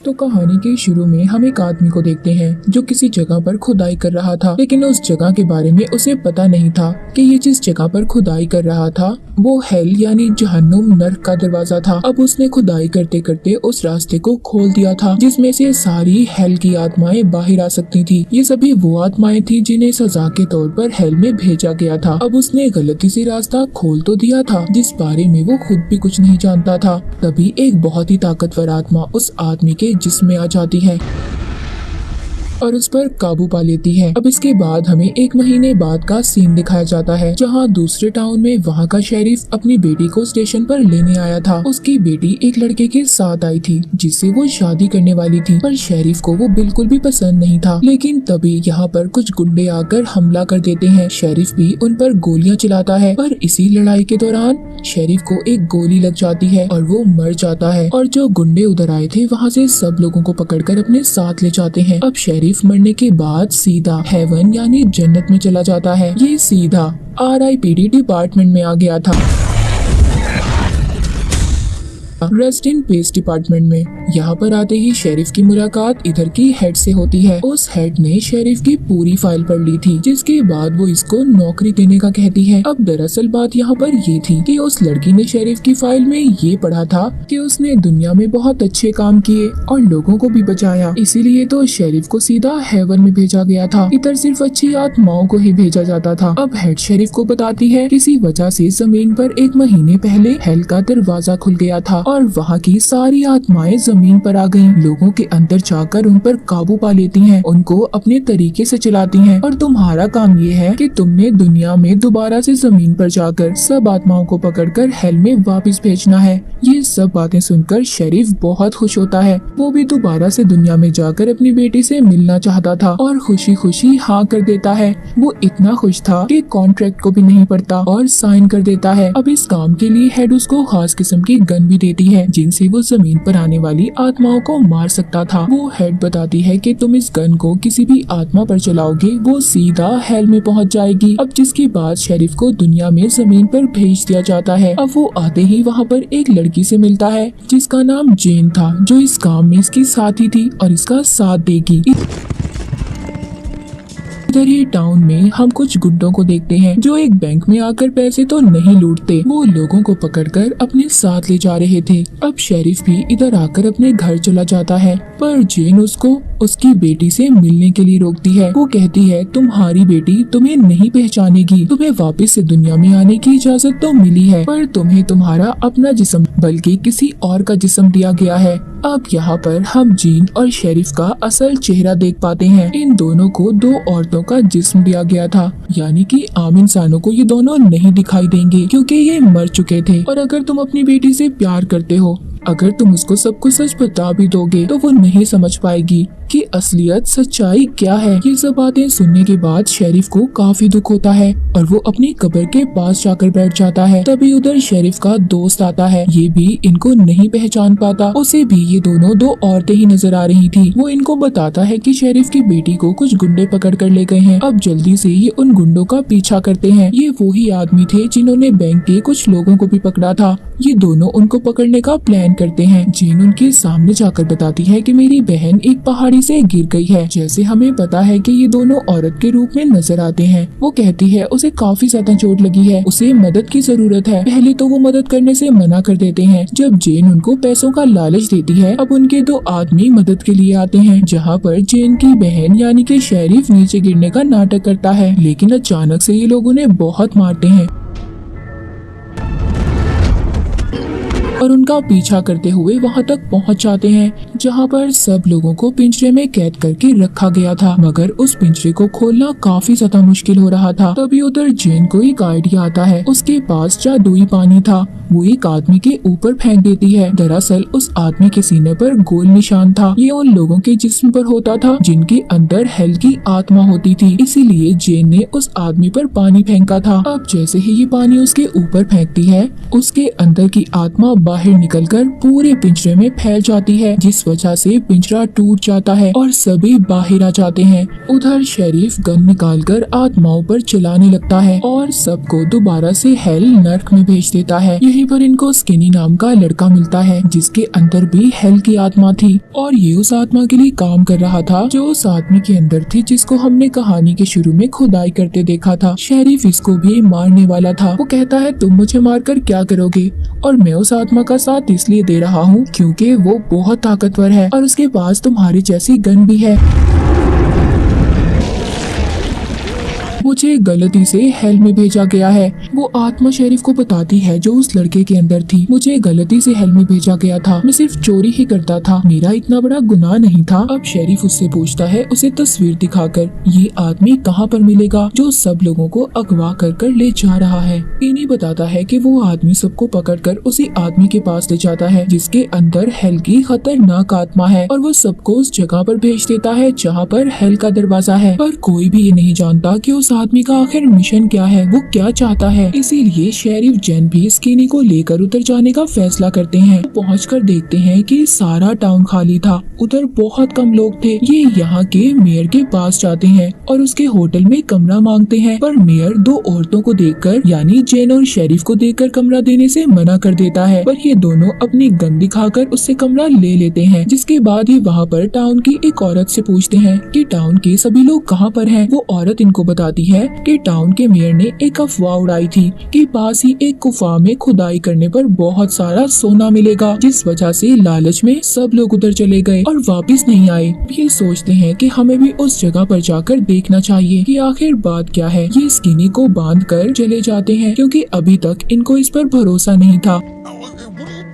तो कहानी के शुरू में हम एक आदमी को देखते हैं जो किसी जगह पर खुदाई कर रहा था, लेकिन उस जगह के बारे में उसे पता नहीं था कि ये जिस जगह पर खुदाई कर रहा था वो हेल यानी जहन्नुम नर्क का दरवाजा था। अब उसने खुदाई करते करते उस रास्ते को खोल दिया था जिसमें से सारी हेल की आत्माएं बाहर आ सकती थी। ये सभी वो आत्माएं थी जिन्हें सजा के तौर पर हेल में भेजा गया था। अब उसने गलती से रास्ता खोल तो दिया था जिस बारे में वो खुद भी कुछ नहीं जानता था। तभी एक बहुत ही ताकतवर आत्मा उस आदमी के जिस्म में आ जाती है और उस पर काबू पा लेती है। अब इसके बाद हमें 1 महीने बाद का सीन दिखाया जाता है जहां दूसरे टाउन में वहां का शेरिफ अपनी बेटी को स्टेशन पर लेने आया था। उसकी बेटी एक लड़के के साथ आई थी जिससे वो शादी करने वाली थी, पर शेरिफ को वो बिल्कुल भी पसंद नहीं था। लेकिन तभी यहाँ पर कुछ गुंडे आकर हमला कर देते हैं। शेरिफ भी उन पर गोलियां चलाता है, पर इसी लड़ाई के दौरान शेरिफ को एक गोली लग जाती है और वो मर जाता है। और जो गुंडे उधर आए थे वहाँ से सब लोगों को पकड़कर अपने साथ ले जाते हैं। अब शेरिफ मरने के बाद सीधा हेवन यानी जन्नत में चला जाता है। ये सीधा RIPD डिपार्टमेंट में आ गया था, रेस्ट इन पीस डिपार्टमेंट में। यहाँ पर आते ही शेरिफ की मुलाकात इधर की हेड से होती है। उस हेड ने शेरिफ की पूरी फाइल पढ़ ली थी, जिसके बाद वो इसको नौकरी देने का कहती है। अब दरअसल बात यहाँ पर ये थी कि उस लड़की ने शेरिफ की फाइल में ये पढ़ा था कि उसने दुनिया में बहुत अच्छे काम किए और लोगों को भी बचाया, इसीलिए तो शेरिफ को सीधा हेवन में भेजा गया था। इधर सिर्फ अच्छी आत्माओं को ही भेजा जाता था। अब हेड शेरिफ को बताती है किसी वजह से जमीन पर 1 महीने पहले हेल का दरवाजा खुल गया था और वहाँ की सारी आत्माएं जमीन पर आ गईं। लोगों के अंदर जाकर उन पर काबू पा लेती हैं, उनको अपने तरीके से चलाती हैं और तुम्हारा काम ये है कि तुमने दुनिया में दोबारा से जमीन पर जाकर सब आत्माओं को पकड़कर हेल में वापस भेजना है। ये सब बातें सुनकर शेरिफ बहुत खुश होता है। वो भी दोबारा से दुनिया में जाकर अपनी बेटी से मिलना चाहता था और खुशी खुशी हाँ कर देता है। वो इतना खुश था कि कॉन्ट्रैक्ट को भी नहीं पढ़ता और साइन कर देता है। अब इस काम के लिए हेड उसको खास किस्म की गन भी देती है जिनसे वो जमीन पर आने वाली आत्माओं को मार सकता था। वो हेड बताती है कि तुम इस गन को किसी भी आत्मा पर चलाओगे वो सीधा हेल में पहुंच जाएगी। अब जिसके बाद शेरिफ को दुनिया में जमीन पर भेज दिया जाता है। अब वो आते ही वहाँ पर एक लड़की से मिलता है जिसका नाम जेन था, जो इस काम में इसकी साथी थी और इसका साथ देगी। इधर ही टाउन में हम कुछ गुंडों को देखते हैं जो एक बैंक में आकर पैसे तो नहीं लूटते, वो लोगों को पकड़कर अपने साथ ले जा रहे थे। अब शेरिफ भी इधर आकर अपने घर चला जाता है, पर जेन उसको उसकी बेटी से मिलने के लिए रोकती है। वो कहती है तुम्हारी बेटी तुम्हें नहीं पहचानेगी, तुम्हें वापस से दुनिया में आने की इजाजत तो मिली है, पर तुम्हें तुम्हारा अपना जिस्म बल्कि किसी और का जिस्म दिया गया है। अब यहाँ पर हम जीन और शेरिफ का असल चेहरा देख पाते हैं। इन दोनों को 2 औरतों का जिस्म दिया गया था, यानी कि आम इंसानों को ये दोनों नहीं दिखाई देंगे क्योंकि ये मर चुके थे। और अगर तुम अपनी बेटी से प्यार करते हो, अगर तुम उसको सब कुछ सच बता भी दोगे तो वो नहीं समझ पाएगी कि असलियत सच्चाई क्या है। ये सब बातें सुनने के बाद शेरिफ को काफी दुख होता है और वो अपनी कब्र के पास जाकर बैठ जाता है। तभी उधर शेरिफ का दोस्त आता है, ये भी इनको नहीं पहचान पाता। उसे भी ये दोनों 2 औरतें ही नजर आ रही थी। वो इनको बताता है कि शेरिफ की बेटी को कुछ गुंडे पकड़ कर ले गए हैं। अब जल्दी से ये उन गुंडों का पीछा करते हैं। ये वो ही आदमी थे जिन्होंने बैंक के कुछ लोगों को भी पकड़ा था। ये दोनों उनको पकड़ने का प्लान करते हैं। जेन उनके सामने जाकर बताती है कि मेरी बहन एक पहाड़ी से गिर गई है। जैसे हमें पता है कि ये दोनों औरत के रूप में नजर आते हैं। वो कहती है उसे काफी ज्यादा चोट लगी है, उसे मदद की जरूरत है। पहले तो वो मदद करने से मना कर देते हैं। जब जेन उनको पैसों का लालच देती है, अब उनके 2 आदमी मदद के लिए आते हैं, जहाँ पर जेन की बहन यानी कि शेरिफ नीचे गिरने का नाटक करता है, लेकिन अचानक से ये लोग उन्हें बहुत मारते हैं और उनका पीछा करते हुए वहां तक पहुंच जाते हैं जहां पर सब लोगों को पिंजरे में कैद करके रखा गया था, मगर उस पिंजरे को खोलना काफी ज्यादा मुश्किल हो रहा था। तभी उधर जेन को एक आइडिया आता है। उसके पास जादुई पानी था, वो एक आदमी के ऊपर फेंक देती है। दरअसल उस आदमी के सीने पर गोल निशान था। ये उन लोगों के जिस्म पर होता था जिनके अंदर हेल की आत्मा होती थी, इसीलिए जेन ने उस आदमी पर पानी फेंका था। अब जैसे ही ये पानी उसके ऊपर फेंकती है, उसके अंदर की आत्मा बाहर निकलकर पूरे पिंजरे में फैल जाती है, जिस वजह से पिंजरा टूट जाता है और सभी बाहर आ जाते हैं। उधर शेरिफ गन निकालकर आत्माओं पर चलाने लगता है और सबको दोबारा से हेल नर्क में भेज देता है। यहीं पर इनको स्किनी नाम का लड़का मिलता है, जिसके अंदर भी हेल की आत्मा थी और ये उस आत्मा के लिए काम कर रहा था जो उस आदमी के अंदर थी, जिसको हमने कहानी के शुरू में खुदाई करते देखा था। शेरिफ इसको भी मारने वाला था। वो कहता है तुम मुझे मारकर क्या करोगे, और मैं उस आत्मा का साथ इसलिए दे रहा हूँ क्योंकि वो बहुत ताकतवर है और उसके पास तुम्हारी जैसी गन भी है। मुझे गलती से हेल में भेजा गया है। वो आत्मा शेरिफ को बताती है जो उस लड़के के अंदर थी। मुझे गलती से हेल में भेजा गया था, मैं सिर्फ चोरी ही करता था, मेरा इतना बड़ा गुनाह नहीं था। अब शेरिफ उससे पूछता है उसे तस्वीर दिखाकर, ये आदमी कहाँ पर मिलेगा जो सब लोगों को अगवा कर ले जा रहा है। इन्हीं बताता है कि वो आदमी सबको पकड़कर उसी आदमी के पास ले जाता है जिसके अंदर हेल की खतरनाक आत्मा है और वो सबको उस जगह पर भेज देता है जहाँ पर हेल का दरवाजा है। पर कोई भी ये नहीं जानता कि उस आदमी का आखिर मिशन क्या है, वो क्या चाहता है। इसीलिए शेरिफ जेन भी स्किनी को लेकर उधर जाने का फैसला करते हैं। पहुंचकर देखते हैं कि सारा टाउन खाली था, उधर बहुत कम लोग थे। ये यहाँ के मेयर के पास जाते हैं और उसके होटल में कमरा मांगते हैं, पर मेयर दो औरतों को देखकर यानी जेन और शेरिफ को देखकर कमरा देने से मना कर देता है। पर ये दोनों अपनी गन दिखाकर उससे कमरा ले लेते हैं। जिसके बाद ही वहाँ पर टाउन की एक औरत से पूछते हैं कि टाउन के सभी लोग कहाँ पर हैं। वो औरत इनको बताती है कि टाउन के मेयर ने एक अफवाह उड़ाई थी कि पास ही एक गुफा में खुदाई करने पर बहुत सारा सोना मिलेगा, जिस वजह से लालच में सब लोग उधर चले गए और वापस नहीं आए। ये सोचते हैं कि हमें भी उस जगह पर जाकर देखना चाहिए कि आखिर बात क्या है। ये स्किनी को बांध कर चले जाते हैं क्योंकि अभी तक इनको इस पर भरोसा नहीं था।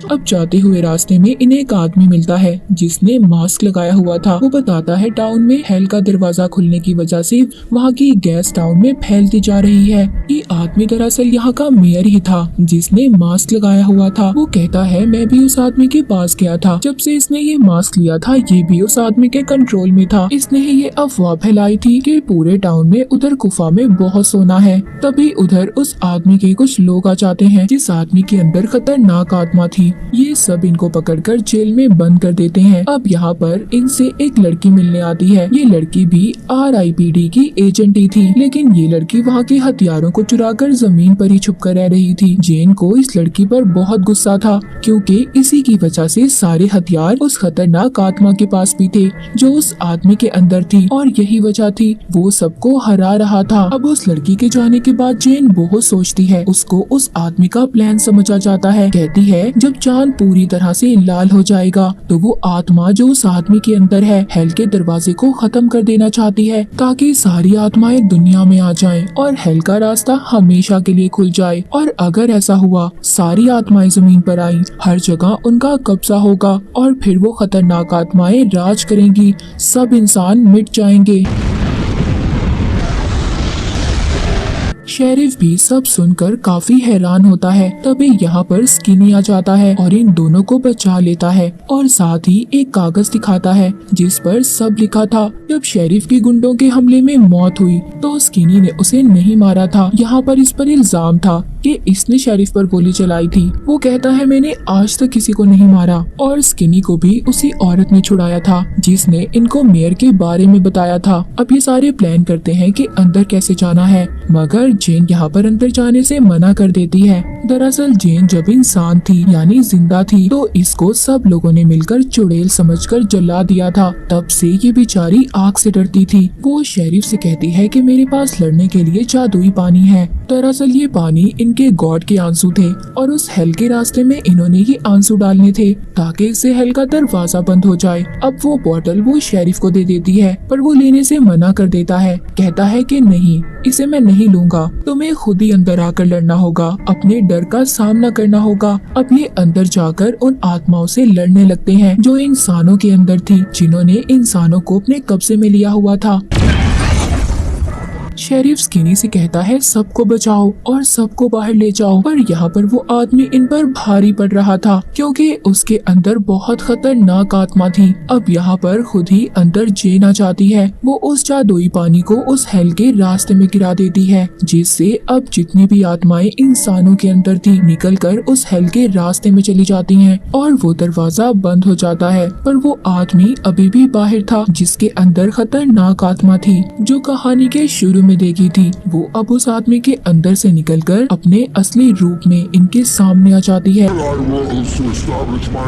अब जाते हुए रास्ते में इन्हें एक आदमी मिलता है जिसने मास्क लगाया हुआ था। वो बताता है टाउन में हेल का दरवाजा खुलने की वजह से वहाँ की गैस टाउन में फैलती जा रही है। ये आदमी दरअसल यहाँ का मेयर ही था जिसने मास्क लगाया हुआ था। वो कहता है मैं भी उस आदमी के पास गया था, जब से इसने ये मास्क लिया था ये भी उस आदमी के कंट्रोल में था। इसने ही ये अफवाह फैलाई थी कि पूरे टाउन में उधर गुफा में बहुत सोना है। तभी उधर उस आदमी के कुछ लोग आ जाते हैं जिस आदमी के अंदर खतरनाक आत्मा थी। ये सब इनको पकड़कर जेल में बंद कर देते हैं। अब यहाँ पर इनसे एक लड़की मिलने आती है। ये लड़की भी RIPD की एजेंट ही थी, लेकिन ये लड़की वहाँ के हथियारों को चुराकर जमीन पर ही छुप कर रह रही थी। जेन को इस लड़की पर बहुत गुस्सा था क्योंकि इसी की वजह से सारे हथियार उस खतरनाक आत्मा के पास भी थे जो उस आदमी के अंदर थी और यही वजह थी वो सबको हरा रहा था। अब उस लड़की के जाने के बाद जेन बहुत सोचती है। उसको उस आदमी का प्लान समझ आ जाता है। कहती है जब चांद पूरी तरह से लाल हो जाएगा तो वो आत्मा जो उस आदमी के अंदर है हेल के दरवाजे को खत्म कर देना चाहती है ताकि सारी आत्माएं दुनिया में आ जाएं और हेल का रास्ता हमेशा के लिए खुल जाए। और अगर ऐसा हुआ सारी आत्माएं जमीन पर आई, हर जगह उनका कब्जा होगा और फिर वो खतरनाक आत्माएं राज करेंगी, सब इंसान मिट जाएंगे। शेरिफ भी सब सुनकर काफी हैरान होता है। तभी यहाँ पर स्किनी आ जाता है और इन दोनों को बचा लेता है और साथ ही एक कागज दिखाता है जिस पर सब लिखा था। जब शेरिफ की गुंडों के हमले में मौत हुई तो स्किनी ने उसे नहीं मारा था। यहाँ पर इस पर इल्जाम था कि इसने शेरिफ पर गोली चलाई थी। वो कहता है मैंने आज तक किसी को नहीं मारा और स्किनी को भी उसी औरत ने छुड़ाया था जिसने इनको मेयर के बारे में बताया था। अब ये सारे प्लान करते हैं कि अंदर कैसे जाना है, मगर जेन यहाँ पर अंदर जाने से मना कर देती है। दरअसल जेन जब इंसान थी यानी जिंदा थी तो इसको सब लोगों ने मिलकर चुड़ैल समझकर जला दिया था। तब से ये बेचारी आग से डरती थी। वो शेरिफ से कहती है कि मेरे पास लड़ने के लिए जादुई पानी है। दरअसल ये पानी इनके गॉड के आंसू थे और उस हेल के रास्ते में इन्होंने ये आंसू डालने थे ताकि इससे हेल का दरवाजा बंद हो जाए। अब वो बोतल वो शेरिफ को दे देती है पर वो लेने से मना कर देता है। कहता है कि नहीं, इसे मैं नहीं लूंगा, तुम्हें खुद ही अंदर आकर लड़ना होगा, अपने डर का सामना करना होगा। अब ये अंदर जाकर उन आत्माओं से लड़ने लगते हैं जो इंसानों के अंदर थी, जिन्होंने इंसानों को अपने कब्जे में लिया हुआ था। शेरिफ स्किनी से कहता है सबको बचाओ और सबको बाहर ले जाओ, पर यहाँ पर वो आदमी इन पर भारी पड़ रहा था क्योंकि उसके अंदर बहुत खतरनाक आत्मा थी। अब यहाँ पर खुद ही अंदर जेन आ जाती है। वो उस जादुई पानी को उस हेल के रास्ते में गिरा देती है, जिससे अब जितनी भी आत्माएं इंसानों के अंदर थी निकलकर उस हेल के रास्ते में चली जाती हैं और वो दरवाजा बंद हो जाता है। पर वो आदमी अभी भी बाहर था जिसके अंदर खतरनाक आत्मा थी जो कहानी के शुरू में देखी थी। वो अब उस आदमी के अंदर से निकलकर अपने असली रूप में इनके सामने आ जाती है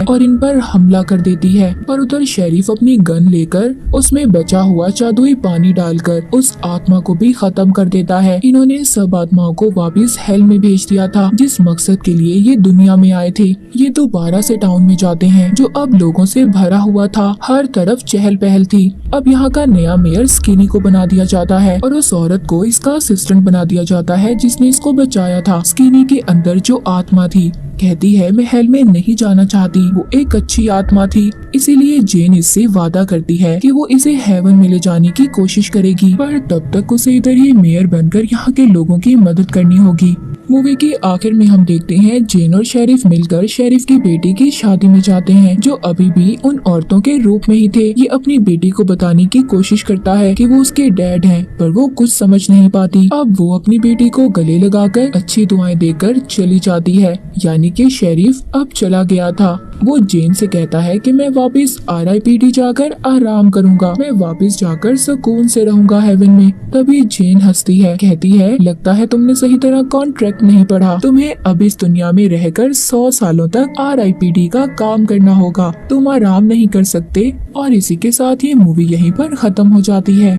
और इन पर हमला कर देती है। पर उधर शेरिफ अपनी गन लेकर उसमें बचा हुआ जादुई पानी डालकर उस आत्मा को भी खत्म कर देता है। इन्होंने सब आत्माओं को वापस हेल में भेज दिया था जिस मकसद के लिए ये दुनिया में आए थे। ये दोबारा से टाउन में जाते हैं जो अब लोगों से भरा हुआ था, हर तरफ चहल पहल थी। अब यहाँ का नया मेयर स्किनी को बना दिया जाता है और उस औरत को इसका असिस्टेंट बना दिया जाता है जिसने इसको बचाया था। स्किनी के अंदर जो आत्मा थी कहती है मैं हेल में नहीं जाना चाहती, वो एक अच्छी आत्मा थी। इसीलिए जेन इससे वादा करती है कि वो इसे हेवन में ले जाने की कोशिश करेगी, पर तब तक उसे इधर ही मेयर बनकर यहाँ के लोगों की मदद करनी होगी। मूवी के आखिर में हम देखते हैं जेन और शेरिफ मिलकर शेरिफ की बेटी की शादी में जाते हैं जो अभी भी उन औरतों के रूप में ही थे। ये अपनी बेटी को बताने की कोशिश करता है कि वो उसके डैड हैं, पर वो कुछ समझ नहीं पाती। अब वो अपनी बेटी को गले लगाकर अच्छी दुआएं देकर चली जाती है, यानी कि शेरिफ अब चला गया था। वो जेन से कहता है कि मैं वापस RIPD जाकर आराम करूंगा, मैं वापस जाकर सुकून से रहूंगा हेवन में। तभी जेन हंसती है, कहती है लगता है तुमने सही तरह कॉन्ट्रैक्ट नहीं पढ़ा, तुम्हें अब इस दुनिया में रहकर 100 सालों तक RIPD का काम करना होगा, तुम आराम नहीं कर सकते। और इसी के साथ ये मूवी यहीं पर खत्म हो जाती है।